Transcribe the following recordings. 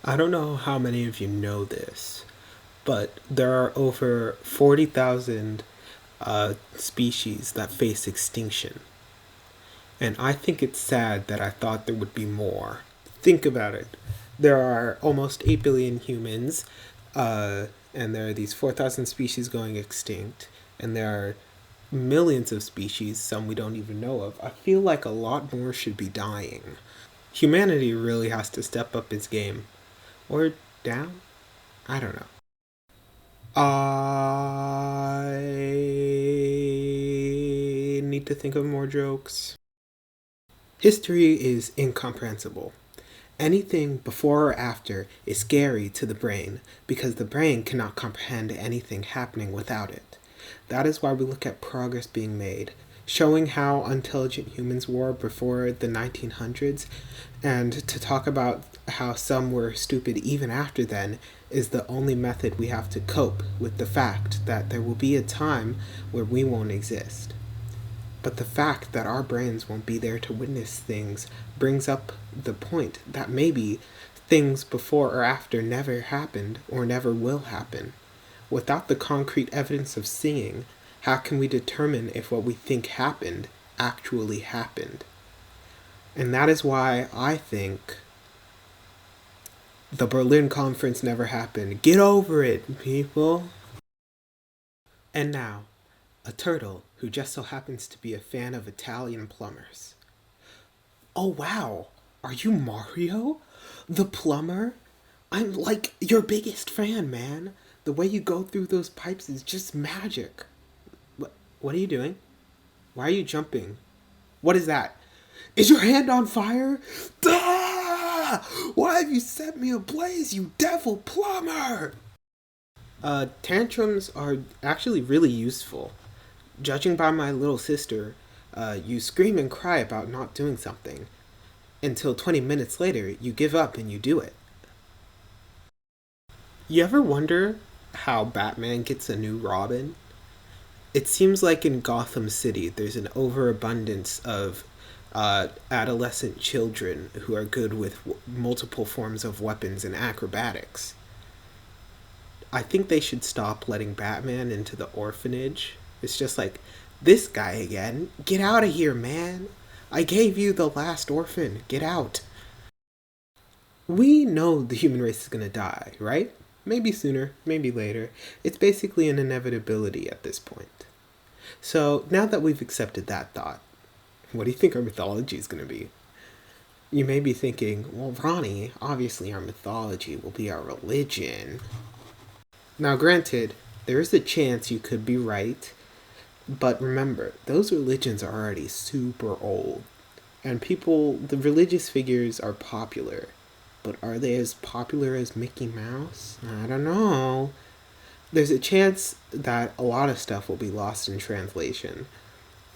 I don't know how many of you know this, but there are over 40,000 species that face extinction. And I think it's sad that I thought there would be more. Think about it. There are almost 8 billion humans, and there are these 4,000 species going extinct, and there are millions of species, some we don't even know of. I feel like a lot more should be dying. Humanity really has to step up its game. Or down? I don't know. I need to think of more jokes. History is incomprehensible. Anything before or after is scary to the brain because the brain cannot comprehend anything happening without it. That is why we look at progress being made, showing how intelligent humans were before the 1900s, and to talk about how some were stupid even after then is the only method we have to cope with the fact that there will be a time where we won't exist. But the fact that our brains won't be there to witness things brings up the point that maybe things before or after never happened or never will happen. Without the concrete evidence of seeing, how can we determine if what we think happened actually happened? And that is why I think the Berlin Conference never happened. Get over it, people. And now, a turtle who just so happens to be a fan of Italian plumbers. Oh wow, are you Mario? The plumber? I'm like your biggest fan, man. The way you go through those pipes is just magic. What are you doing? Why are you jumping? What is that? Is your hand on fire? Ah! Why have you set me ablaze, you devil plumber? Tantrums are actually really useful. Judging by my little sister, you scream and cry about not doing something, until 20 minutes later you give up and you do it. You ever wonder how Batman gets a new Robin? It seems like in Gotham City there's an overabundance of adolescent children who are good with multiple forms of weapons and acrobatics. I think they should stop letting Batman into the orphanage. It's just like, this guy again? Get out of here, man! I gave you the last orphan. Get out. We know the human race is gonna die, right? Maybe sooner, maybe later. It's basically an inevitability at this point. So now that we've accepted that thought, what do you think our mythology is gonna be? You may be thinking, well, Ronnie, obviously our mythology will be our religion. Now, granted, there is a chance you could be right, but remember, those religions are already super old. And the religious figures are popular. But are they as popular as Mickey Mouse? I don't know. There's a chance that a lot of stuff will be lost in translation.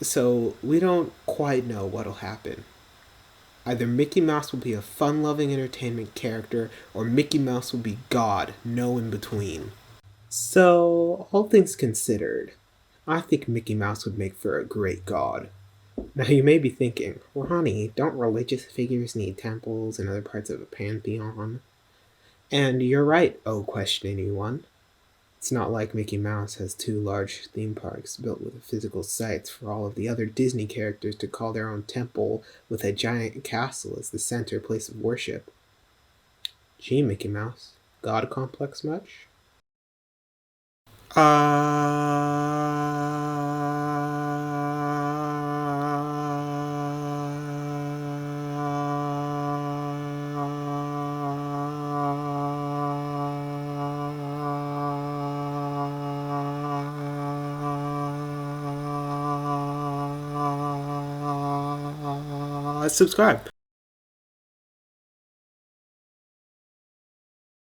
So we don't quite know what'll happen. Either Mickey Mouse will be a fun loving entertainment character, or Mickey Mouse will be God, no in between. So, all things considered, I think Mickey Mouse would make for a great god. Now you may be thinking, Ronnie, don't religious figures need temples and other parts of a pantheon? And you're right, oh questioning one. It's not like Mickey Mouse has two large theme parks built with physical sites for all of the other Disney characters to call their own temple with a giant castle as the center place of worship. Gee, Mickey Mouse, God complex much? Subscribe.